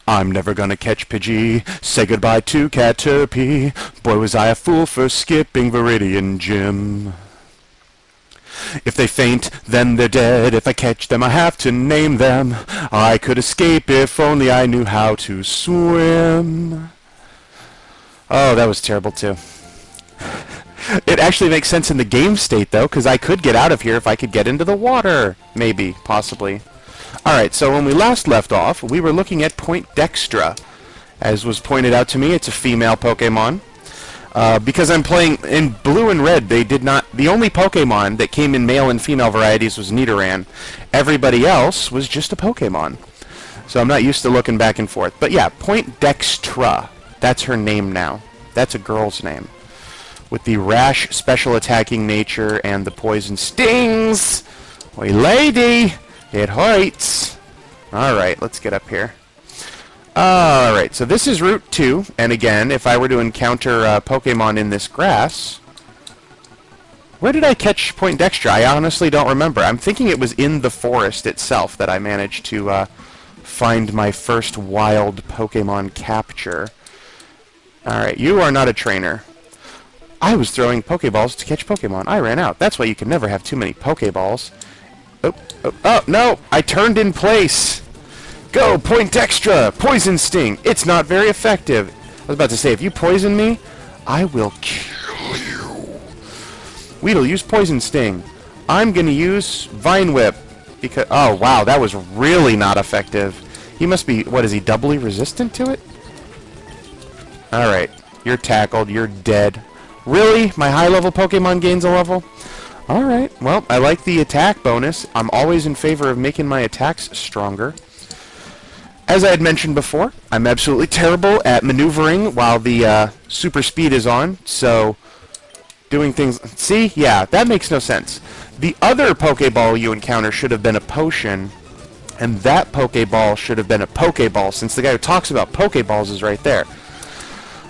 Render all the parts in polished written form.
I'm never gonna catch Pidgey. Say goodbye to Caterpie. Boy, was I a fool for skipping Viridian Gym. If they faint, then they're dead. If I catch them, I have to name them. I could escape if only I knew how to swim. Oh, that was terrible, too. It actually makes sense in the game state, though, because I could get out of here if I could get into the water. Maybe, possibly. Alright, so when we last left off, we were looking at Point Dexter. As was pointed out to me, it's a female Pokemon. Because I'm playing in blue and red, they did not... The only Pokemon that came in male and female varieties was Nidoran. Everybody else was just a Pokemon. So I'm not used to looking back and forth. But yeah, Point Dexter. That's her name now. That's a girl's name. With the rash, special attacking nature, and the poison stings! Oi, lady! It hurts! Alright, let's get up here. Alright, so this is Route 2, and again, if I were to encounter Pokemon in this grass... Where did I catch Point Dexter? I honestly don't remember. I'm thinking it was in the forest itself that I managed to find my first wild Pokemon capture. Alright, you are not a trainer. I was throwing Pokeballs to catch Pokemon. I ran out. That's why you can never have too many Pokeballs. Oh, no! I turned in place! Go, Point Dexter! Poison Sting! It's not very effective. I was about to say, if you poison me, I will kill you. Weedle, use Poison Sting. I'm gonna use Vine Whip. Because, oh, wow, that was really not effective. He must be, what, is he doubly resistant to it? Alright, you're tackled, you're dead. Really? My high-level Pokemon gains a level? Alright, well, I like the attack bonus. I'm always in favor of making my attacks stronger. As I had mentioned before, I'm absolutely terrible at maneuvering while the super speed is on, so doing things... See? Yeah, that makes no sense. The other Pokeball you encounter should have been a potion, and that Pokeball should have been a Pokeball, since the guy who talks about Pokeballs is right there.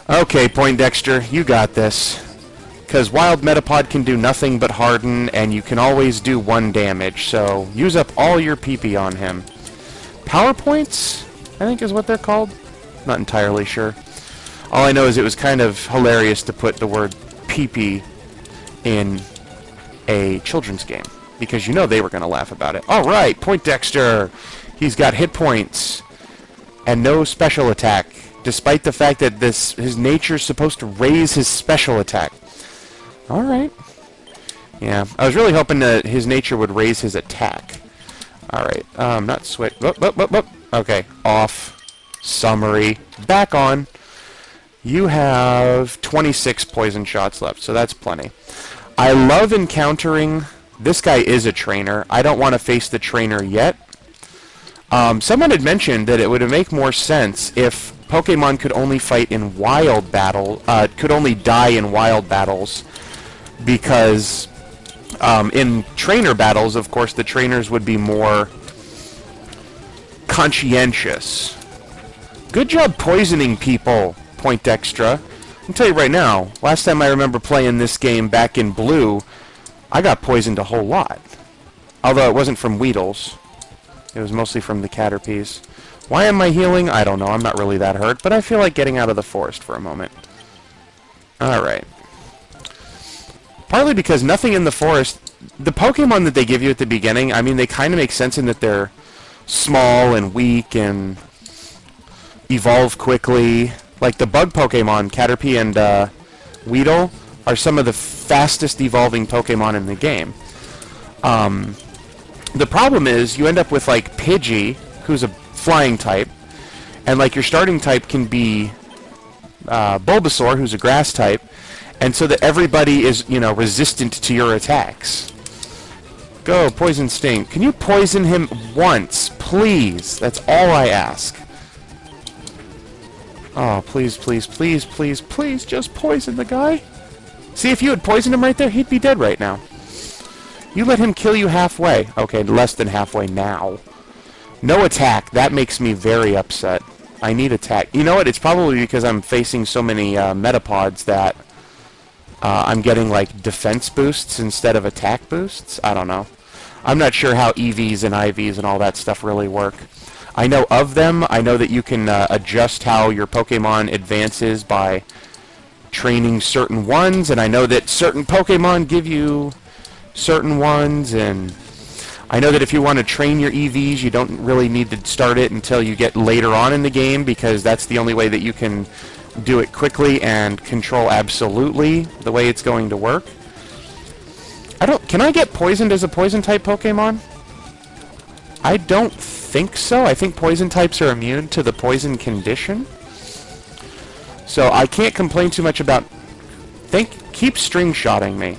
Okay, Point Dexter, you got this. Because Wild Metapod can do nothing but harden, and you can always do 1 damage, so use up all your PP on him. Power Points, I think is what they're called. Not entirely sure. All I know is it was kind of hilarious to put the word PP in a children's game, because you know they were going to laugh about it. Alright, Point Dexter! He's got hit points, and no special attack, despite the fact that his nature's supposed to raise his special attack. Alright. Yeah, I was really hoping that his nature would raise his attack. Alright, not switch. Okay, off. Summary. Back on. You have 26 poison shots left, so that's plenty. I love encountering... This guy is a trainer. I don't want to face the trainer yet. Someone had mentioned that it would make more sense if Pokemon could only fight in wild battle, could only die in wild battles, because in trainer battles, of course, the trainers would be more conscientious. Good job poisoning people, Point Dexter. I'll tell you right now, last time I remember playing this game back in blue, I got poisoned a whole lot. Although it wasn't from Weedles. It was mostly from the Caterpies. Why am I healing? I don't know. I'm not really that hurt, but I feel like getting out of the forest for a moment. Alright. Partly because nothing in the forest... The Pokemon that they give you at the beginning, I mean, they kind of make sense in that they're small and weak and evolve quickly. Like the bug Pokemon, Caterpie and Weedle, are some of the fastest evolving Pokemon in the game. The problem is, you end up with, like, Pidgey, who's a flying type, and, like, your starting type can be Bulbasaur, who's a grass type, and so that everybody is, you know, resistant to your attacks. Go, Poison Sting. Can you poison him once, please? That's all I ask. Oh, please, please, please, please, please, just poison the guy. See, if you had poisoned him right there, he'd be dead right now. You let him kill you halfway. Okay, less than halfway now. No attack. That makes me very upset. I need attack. You know what? It's probably because I'm facing so many Metapods that I'm getting, like, defense boosts instead of attack boosts. I don't know. I'm not sure how EVs and IVs and all that stuff really work. I know of them. I know that you can adjust how your Pokemon advances by training certain ones, and I know that certain Pokemon give you certain ones, and I know that if you want to train your EVs, you don't really need to start it until you get later on in the game, because that's the only way that you can do it quickly and control absolutely the way it's going to work. Can I get poisoned as a poison type Pokemon? I don't think so. I think poison types are immune to the poison condition. So I can't complain too much about... Keep string shotting me.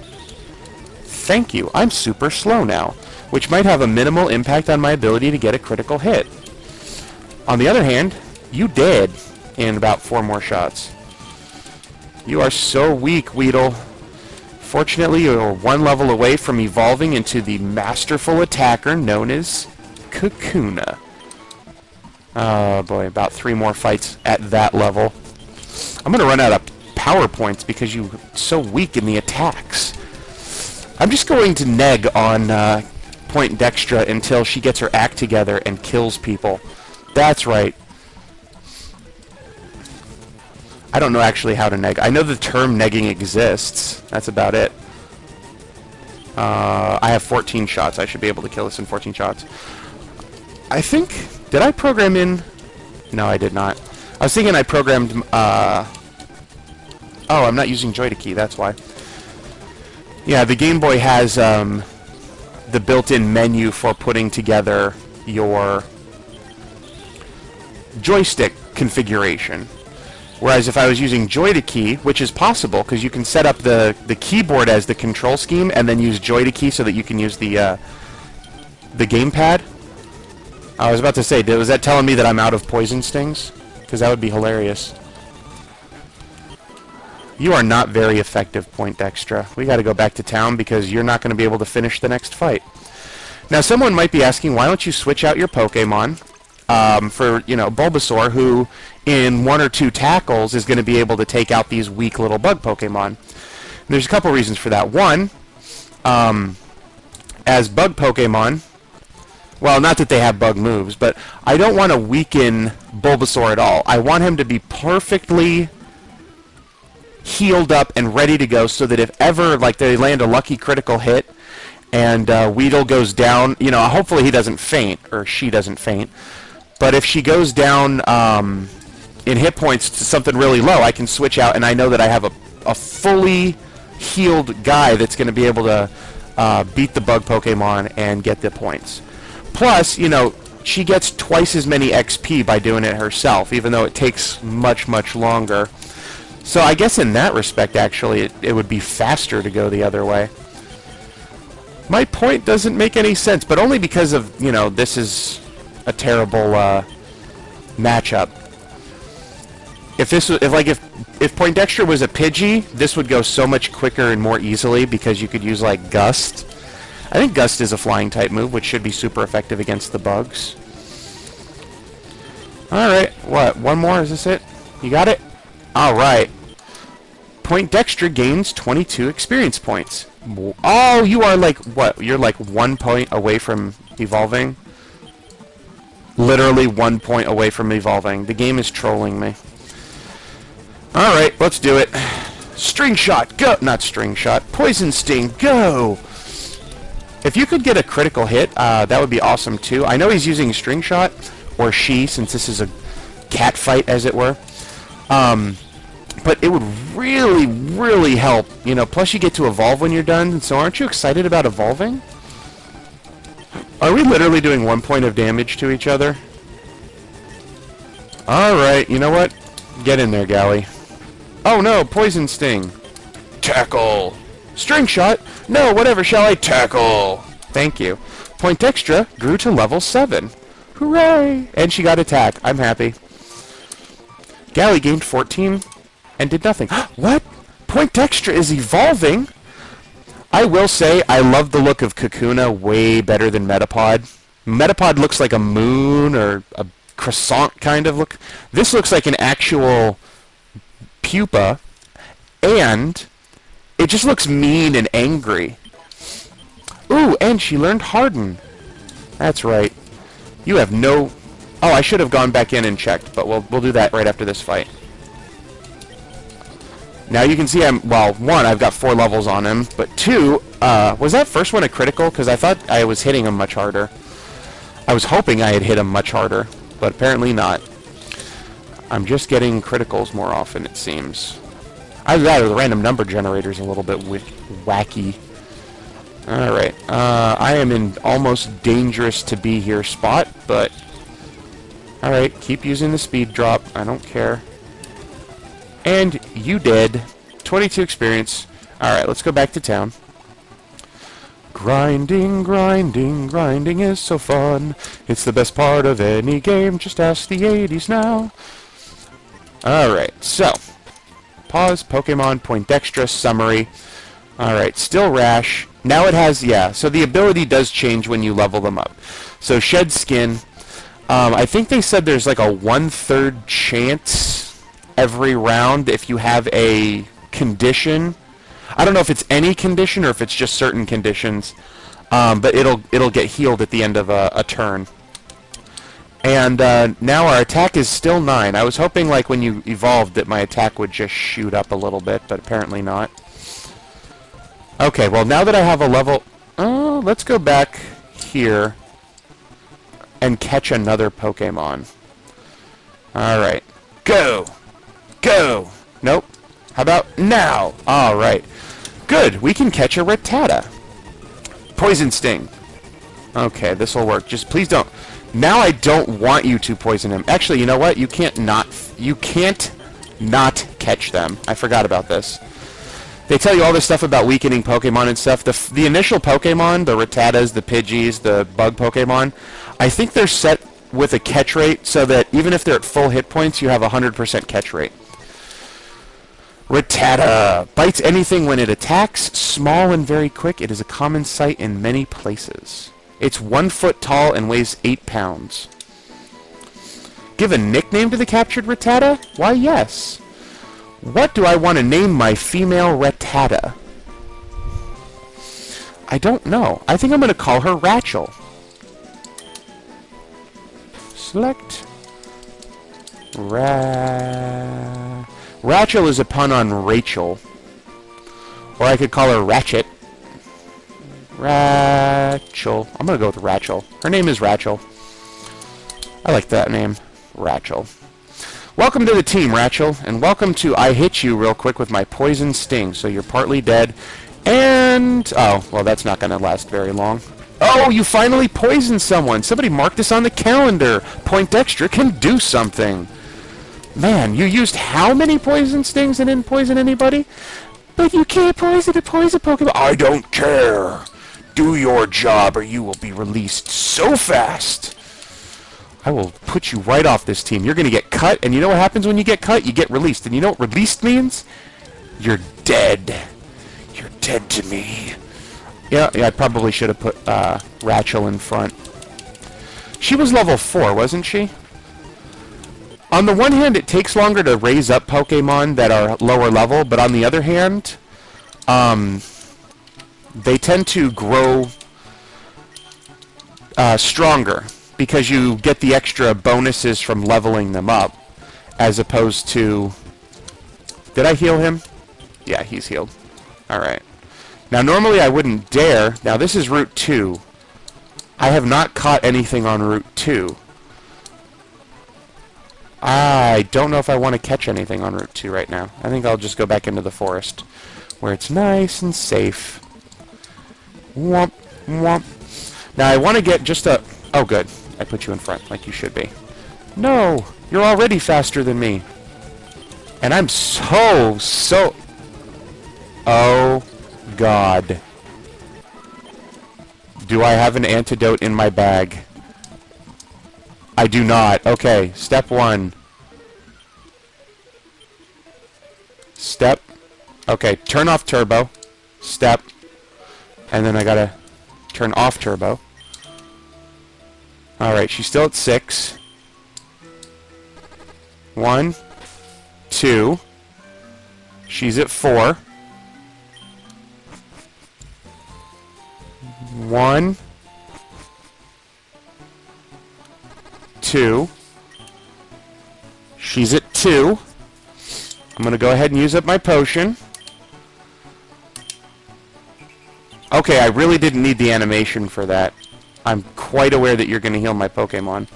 Thank you. I'm super slow now, which might have a minimal impact on my ability to get a critical hit. On the other hand, you dead in about 4 more shots. You are so weak, Weedle. Fortunately, you are 1 level away from evolving into the masterful attacker known as Kakuna. Oh boy, about 3 more fights at that level. I'm going to run out of power points because you're so weak in the attacks. I'm just going to neg on Point Dexter until she gets her act together and kills people. That's right. I don't know actually how to neg. I know the term negging exists. That's about it. I have 14 shots. I should be able to kill this in 14 shots. I think... Did I program in... No, I did not. I was thinking I programmed... Oh, I'm not using Joy to Key. That's why. Yeah, the Game Boy has the built-in menu for putting together your joystick configuration. Whereas if I was using Joy to Key, which is possible, because you can set up the keyboard as the control scheme and then use Joy to Key so that you can use the gamepad. I was about to say, was that telling me that I'm out of poison stings? Because that would be hilarious. You are not very effective, Point Dexter. We got to go back to town because you're not going to be able to finish the next fight. Now, someone might be asking, why don't you switch out your Pokemon for, you know, Bulbasaur, who in 1 or 2 tackles is going to be able to take out these weak little bug Pokemon. And there's a couple reasons for that. One, as bug Pokemon, well, not that they have bug moves, but I don't want to weaken Bulbasaur at all. I want him to be perfectly healed up and ready to go so that if ever, like, they land a lucky critical hit and Weedle goes down, you know, hopefully he doesn't faint, or she doesn't faint, but if she goes down in hit points to something really low, I can switch out and I know that I have a fully healed guy that's going to be able to beat the bug Pokemon and get the points. Plus, you know, she gets twice as many XP by doing it herself, even though it takes much, much longer. So I guess in that respect, actually, it would be faster to go the other way. My point doesn't make any sense, but only because of, you know, this is a terrible matchup. If Point Dexter was a Pidgey, this would go so much quicker and more easily because you could use, like, Gust. I think Gust is a flying type move, which should be super effective against the bugs. Alright, what? 1 more? Is this it? You got it? Alright. Point Dexter gains 22 experience points. Oh, you are like, what? You're like 1 point away from evolving? Literally 1 point away from evolving. The game is trolling me. Alright, let's do it. String Shot, go! Not String Shot. Poison Sting, go! If you could get a critical hit, that would be awesome too. I know he's using String Shot, or she, since this is a cat fight, as it were. But it would really, really help. You know, plus you get to evolve when you're done. So aren't you excited about evolving? Are we literally doing 1 point of damage to each other? Alright, you know what? Get in there, Gally. Oh no, Poison Sting. Tackle. String Shot. No, whatever shall I tackle? Thank you. Point Dexter grew to level 7. Hooray! And she got attack. I'm happy. Gally gained 14 and did nothing. What? Point Dexter is evolving? I will say I love the look of Kakuna way better than Metapod. Metapod looks like a moon or a croissant kind of look. This looks like an actual pupa, and it just looks mean and angry. Ooh, and she learned Harden. That's right. You have no... Oh, I should have gone back in and checked, but we'll do that right after this fight. Now you can see well, 1, I've got 4 levels on him, but 2, was that first one a critical? Because I thought I was hitting him much harder. I was hoping I had hit him much harder, but apparently not. I'm just getting criticals more often, it seems. Either that or the random number generator's a little bit wacky. Alright, I am in almost dangerous to be here spot, but... Alright, keep using the speed drop, I don't care. And you did. 22 experience. Alright, let's go back to town. Grinding, grinding, grinding is so fun. It's the best part of any game, just ask the 80s now. Alright, so... Pause, Pokemon, Point Dexter, summary. Alright, still Rash. Now it has, yeah, so the ability does change when you level them up. So Shed Skin, I think they said there's like a 1/3 chance every round if you have a condition. I don't know if it's any condition or if it's just certain conditions, but it'll get healed at the end of a turn. And now our attack is still 9. I was hoping like when you evolved that my attack would just shoot up a little bit, but apparently not. Okay, well now that I have a level... let's go back here and catch another Pokemon. Alright. Go! Go! Nope. How about now? Alright. Good, we can catch a Rattata. Poison Sting. Okay, this'll work. Just please don't... Now I don't want you to poison him. Actually, you know what? You can't not catch them. I forgot about this. They tell you all this stuff about weakening Pokemon and stuff. The initial Pokemon, the Rattatas, the Pidgeys, the bug Pokemon, I think they're set with a catch rate so that even if they're at full hit points, you have a 100% catch rate. Rattata bites anything when it attacks. Small and very quick. It is a common sight in many places. It's 1 foot tall and weighs 8 pounds. Give a nickname to the captured Rattata? Why, yes. What do I want to name my female Rattata? I don't know. I think I'm going to call her Rachel. Select. Rachel is a pun on Rachel. Or I could call her Ratchet. Rachel. I'm going to go with Rachel. Her name is Rachel. I like that name. Rachel. Welcome to the team, Rachel, and welcome to I hit you real quick with my poison sting, so you're partly dead, and... Oh, well, that's not going to last very long. Oh, you finally poisoned someone! Somebody marked this on the calendar! Point Dexter can do something! Man, you used how many poison stings and didn't poison anybody? But you can't poison a poison Pokemon! I don't care! Do your job or you will be released so fast! I will put you right off this team. You're going to get cut, and you know what happens when you get cut? You get released. And you know what released means? You're dead. You're dead to me. Yeah, I probably should have put Rachel in front. She was level 4, wasn't she? On the one hand, it takes longer to raise up Pokemon that are lower level, but on the other hand, they tend to grow stronger, because you get the extra bonuses from leveling them up, as opposed to... Did I heal him? Yeah, he's healed. Alright. Now, normally I wouldn't dare... Now, this is Route 2. I have not caught anything on Route 2. I don't know if I want to catch anything on Route 2 right now. I think I'll just go back into the forest, where it's nice and safe. Womp, womp. Now, I want to get just a... Oh, good. I put you in front, like you should be. No! You're already faster than me. And I'm so... Oh, God. Do I have an antidote in my bag? I do not. Okay, step 1. Step. Okay, turn off turbo. Step. And then I gotta turn off turbo. Alright, she's still at 6. 1, 2. She's at 4. 1, 2. She's at 2. I'm going to go ahead and use up my potion. Okay, I really didn't need the animation for that. I'm quite aware that you're going to heal my Pokemon.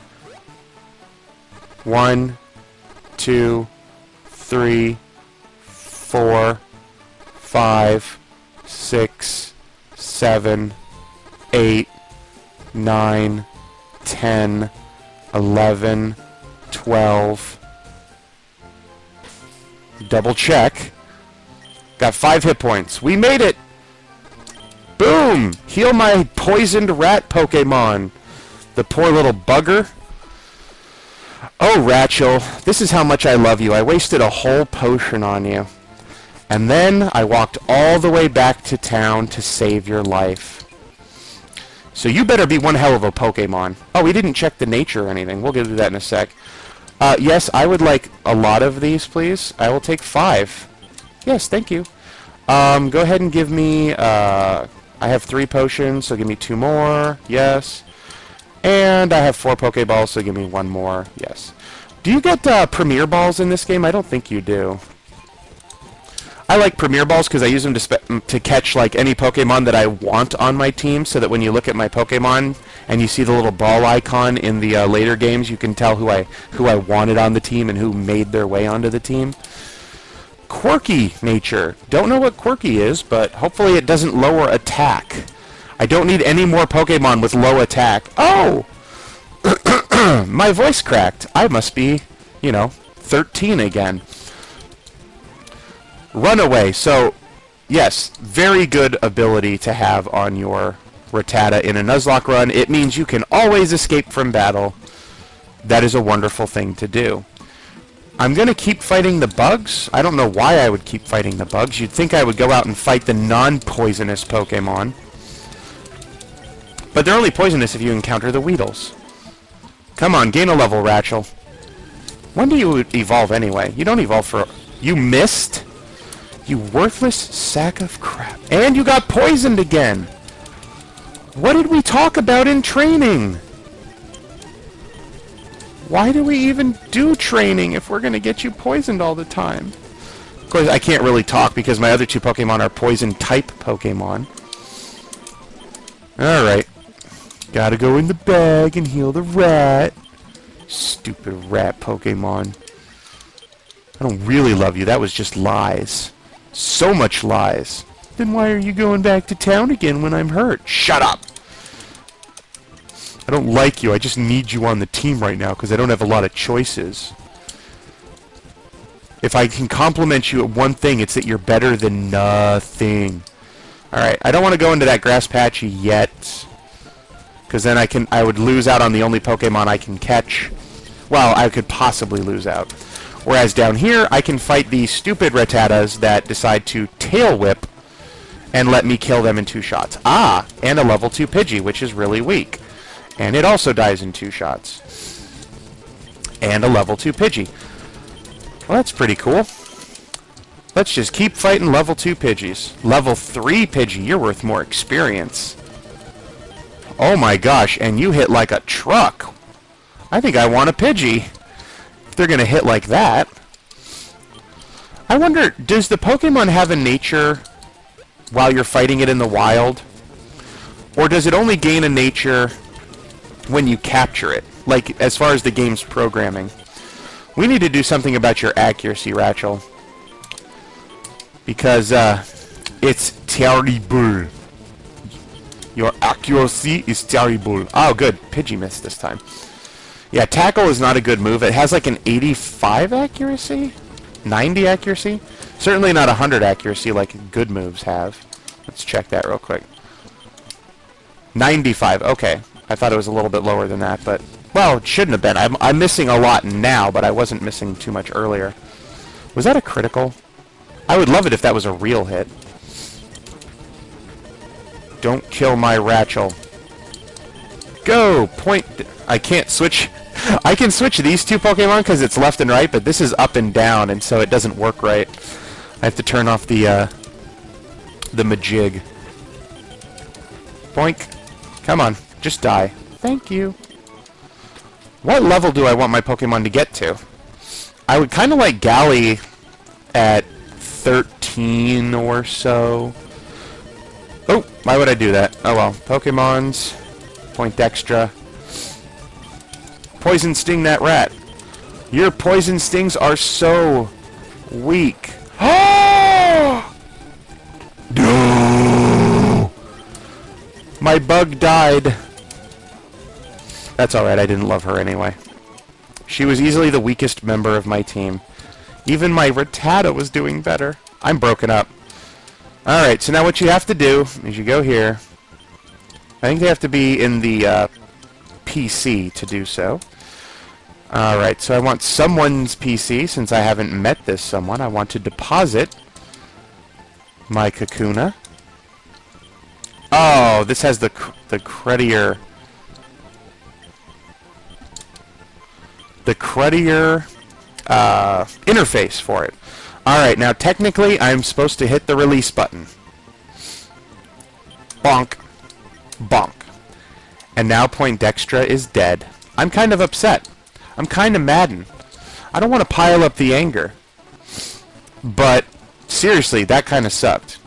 1, 2, 3, 4, 5, 6, 7, 8, 9, 10, 11, 12. Double check. Got 5 hit points. We made it! Boom! Heal my poisoned rat Pokemon. The poor little bugger. Oh, Rachel, this is how much I love you. I wasted a whole potion on you. And then I walked all the way back to town to save your life. So you better be one hell of a Pokemon. Oh, we didn't check the nature or anything. We'll get to that in a sec. Yes, I would like a lot of these, please. I will take 5. Yes, thank you. Go ahead and give me, I have 3 potions, so give me 2 more. Yes. And I have 4 Pokeballs, so give me 1 more. Yes. Do you get Premier Balls in this game? I don't think you do. I like Premier Balls because I use them to catch like any Pokemon that I want on my team, so that when you look at my Pokemon and you see the little ball icon in the later games, you can tell who I wanted on the team and who made their way onto the team. Quirky nature. Don't know what quirky is, but hopefully it doesn't lower attack. I don't need any more Pokemon with low attack. Oh! My voice cracked. I must be, 13 again. Runaway. So, yes, very good ability to have on your Rattata in a Nuzlocke run. It means you can always escape from battle. That is a wonderful thing to do. I'm going to keep fighting the bugs. I don't know why I would keep fighting the bugs. You'd think I would go out and fight the non-poisonous Pokemon. But they're only poisonous if you encounter the Weedles. Come on, gain a level, Rachel. When do you evolve anyway? You don't evolve for... You missed? You worthless sack of crap. And you got poisoned again. What did we talk about in training? Why do we even do training if we're going to get you poisoned all the time? Of course, I can't really talk because my other 2 Pokemon are poison-type Pokemon. Alright. Gotta go in the bag and heal the rat. Stupid rat Pokemon. I don't really love you. That was just lies. So much lies. Then why are you going back to town again when I'm hurt? Shut up! I don't like you. I just need you on the team right now because I don't have a lot of choices. If I can compliment you at one thing, it's that you're better than nothing. Alright, I don't want to go into that grass patch yet. Because then I would lose out on the only Pokemon I can catch. Well, I could possibly lose out. Whereas down here, I can fight these stupid Rattatas that decide to Tail Whip and let me kill them in 2 shots. Ah, and a level 2 Pidgey, which is really weak. And it also dies in 2 shots. And a level 2 Pidgey. Well, that's pretty cool. Let's just keep fighting level 2 Pidgeys. Level 3 Pidgey, you're worth more experience. Oh my gosh, and you hit like a truck. I think I want a Pidgey. If they're going to hit like that. I wonder, does the Pokemon have a nature while you're fighting it in the wild? Or does it only gain a nature when you capture it? Like, as far as the game's programming. We need to do something about your accuracy, Rachel. Because, it's terrible. Your accuracy is terrible. Oh, good. Pidgey missed this time. Yeah, Tackle is not a good move. It has like an 85 accuracy? 90 accuracy? Certainly not 100 accuracy like good moves have. Let's check that real quick. 95. Okay. I thought it was a little bit lower than that, but... Well, it shouldn't have been. I'm missing a lot now, but I wasn't missing too much earlier. Was that a critical? I would love it if that was a real hit. Don't kill my Rachel. Go! Point... I can't switch... I can switch these 2 Pokemon because it's left and right, but this is up and down, and so it doesn't work right. I have to turn off the Majig. Boink. Come on. Just die. Thank you. What level do I want my Pokemon to get to? I would kind of like Gally at 13 or so. Oh, why would I do that? Oh well. Pokemon's Point Dexter. Poison Sting that rat. Your poison stings are so weak. Oh! No! My bug died. That's alright, I didn't love her anyway. She was easily the weakest member of my team. Even my Rattata was doing better. I'm broken up. Alright, so now what you have to do is you go here. I think they have to be in the PC to do so. Alright, so I want someone's PC. Since I haven't met this someone, I want to deposit my Kakuna. Oh, this has the cruddier... the cruddier interface for it. Alright, now technically I'm supposed to hit the release button. Bonk. Bonk. And now Point Dexter is dead. I'm kind of upset. I'm kind of maddened. I don't want to pile up the anger. But, seriously, that kind of sucked.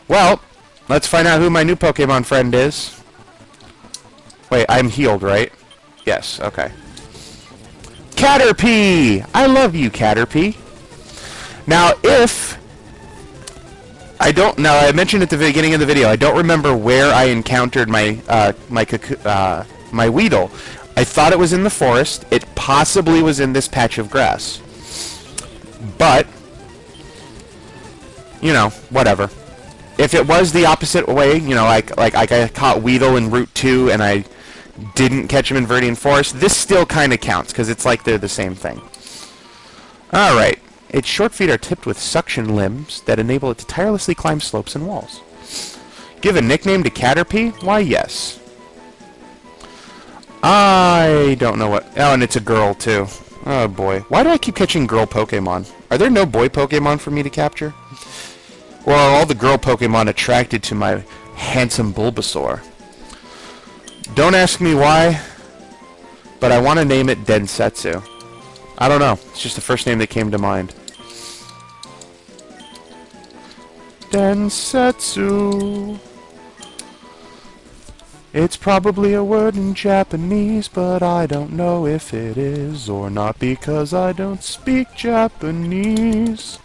Well, let's find out who my new Pokemon friend is. Wait, I'm healed, right? Yes, okay. Caterpie! I love you, Caterpie. Now, if... Now, I mentioned at the beginning of the video, I don't remember where I encountered my Weedle. I thought it was in the forest. It possibly was in this patch of grass. But, you know, whatever. If it was the opposite way, you know, like I caught Weedle in Route 2 and I didn't catch him in Viridian Forest, this still kind of counts, because it's like they're the same thing. Alright. Its short feet are tipped with suction limbs that enable it to tirelessly climb slopes and walls. Give a nickname to Caterpie? Why, yes. I don't know what... Oh, and it's a girl, too. Oh, boy. Why do I keep catching girl Pokemon? Are there no boy Pokemon for me to capture? Or are all the girl Pokemon attracted to my handsome Bulbasaur? Don't ask me why, but I want to name it Densetsu. I don't know. It's just the first name that came to mind. Densetsu. It's probably a word in Japanese, but I don't know if it is or not because I don't speak Japanese.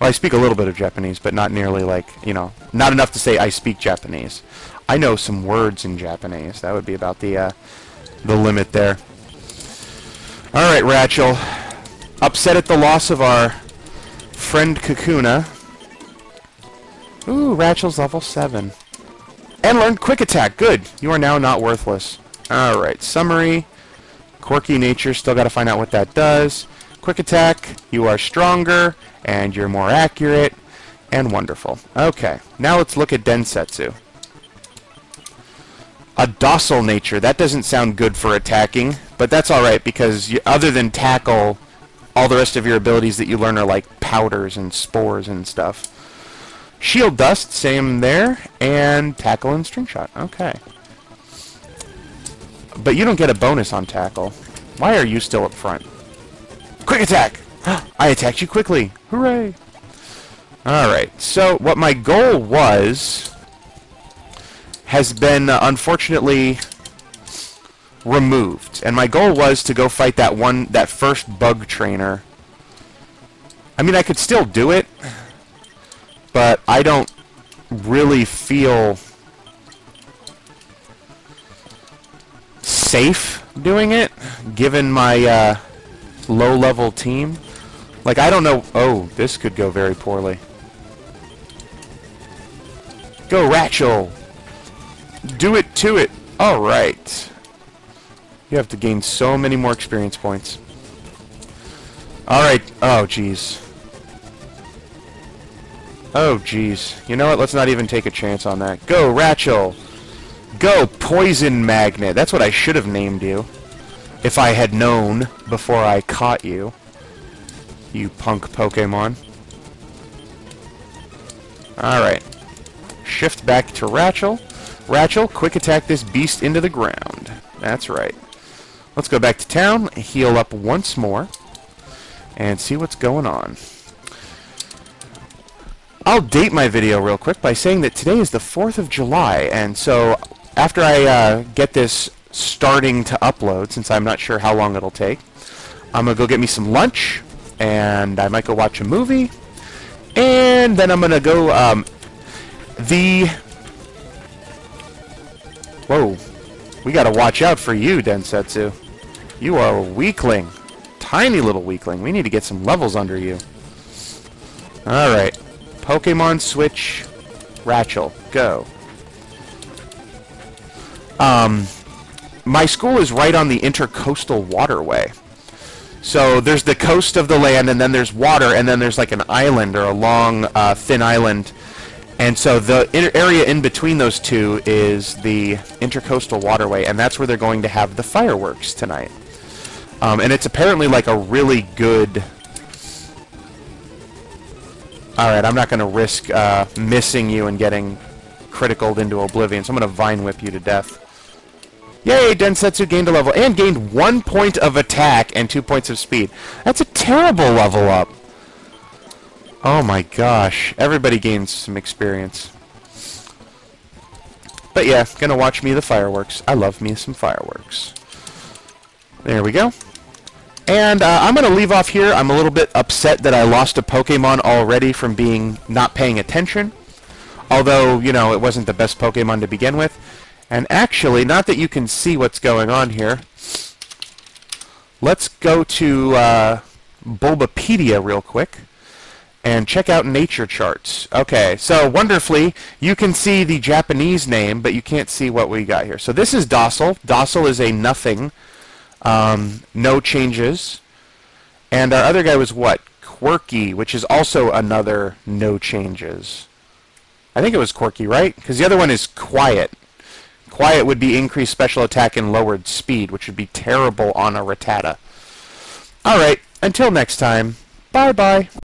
Well, I speak a little bit of Japanese, but not nearly like, you know, not enough to say I speak Japanese. I know some words in Japanese. That would be about the limit there. Alright, Rachel. Upset at the loss of our friend Kakuna. Ooh, Rachel's level 7. And learned Quick Attack. Good. You are now not worthless. Alright, summary. Quirky nature. Still got to find out what that does. Quick Attack. You are stronger, and you're more accurate, and wonderful. Okay, now let's look at Densetsu. A docile nature. That doesn't sound good for attacking, but that's alright because other than tackle, all the rest of your abilities that you learn are like powders and spores and stuff. Shield Dust, same there, and tackle and string shot. Okay. But you don't get a bonus on tackle. Why are you still up front? Quick Attack! I attacked you quickly! Hooray! Alright, so what my goal was has been unfortunately removed. And my goal was to go fight that first bug trainer. I mean, I could still do it, but I don't really feel safe doing it, given my low-level team. Like, I don't know... Oh, this could go very poorly. Go, Rachel! Do it to it! Alright. You have to gain so many more experience points. Alright. Oh, jeez. Oh, jeez. You know what? Let's not even take a chance on that. Go, Rachel! Go, Poison Magnet! That's what I should have named you. If I had known before I caught you. You punk Pokemon. Alright. Shift back to Rachel. Rachel, quick attack this beast into the ground. That's right. Let's go back to town, heal up once more, and see what's going on. I'll date my video real quick by saying that today is the 4th of July, and so after I get this starting to upload, since I'm not sure how long it'll take, I'm going to go get me some lunch, and I might go watch a movie, and then I'm going to go, Whoa. We got to watch out for you, Densetsu. You are a weakling. Tiny little weakling. We need to get some levels under you. Alright. Pokemon Switch. Rachel. Go. My school is right on the Intercoastal Waterway. So there's the coast of the land, and then there's water, and then there's like an island, or a long, thin island. And so the area in between those two is the Intercoastal Waterway, and that's where they're going to have the fireworks tonight. And it's apparently like a really good... Alright, I'm not going to risk missing you and getting criticaled into oblivion, so I'm going to Vine Whip you to death. Yay, Densetsu gained a level, and gained 1 point of attack and 2 points of speed. That's a terrible level up. Oh my gosh, everybody gains some experience. But yeah, gonna watch me the fireworks. I love me some fireworks. There we go. And I'm going to leave off here. I'm a little bit upset that I lost a Pokemon already from not paying attention. Although, you know, it wasn't the best Pokemon to begin with. And actually, not that you can see what's going on here, let's go to Bulbapedia real quick and check out nature charts. Okay, so wonderfully, you can see the Japanese name, but you can't see what we got here. So this is Docile. Docile is a nothing. No changes. And our other guy was what? Quirky, which is also another no changes. I think it was Quirky, right? Because the other one is Quiet. Quiet would be increased special attack and lowered speed, which would be terrible on a Rattata. Alright, until next time, bye-bye.